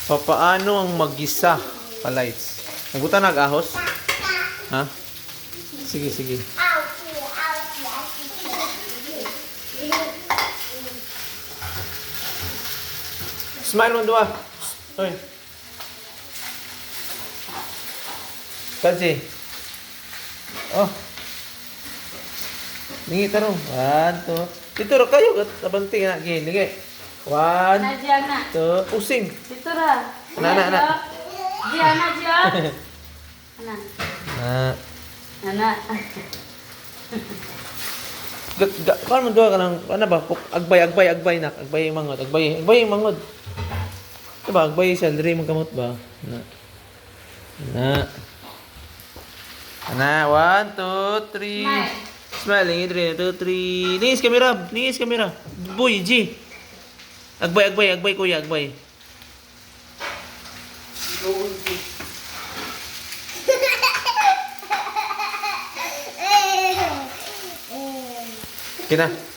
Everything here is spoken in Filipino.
Papaano ang mag-isa? Palights. Nagutan nag-ahos? Ha? Sige, sige. Smile mo dua. Oy. Kansi. Oh. Lingi tarong. 1, 2. Dito ra kayo kat abanting na gini. Lingi. 1, Diana. 2. Using. Dito ra. Ana. Diana. Ana. Na. Ana. Paano mo dua ka ng ano ba? Agbay nak. Agbay yung mangod. Agbay yung mangod. Diba? Agbay siya. Diri mong kamot ba? Na. Ana. 1, 2, 3. Smiling, 3, 2, 3. Ningis kamera. Boy, G. Agbay, kuya, agbay. Kina.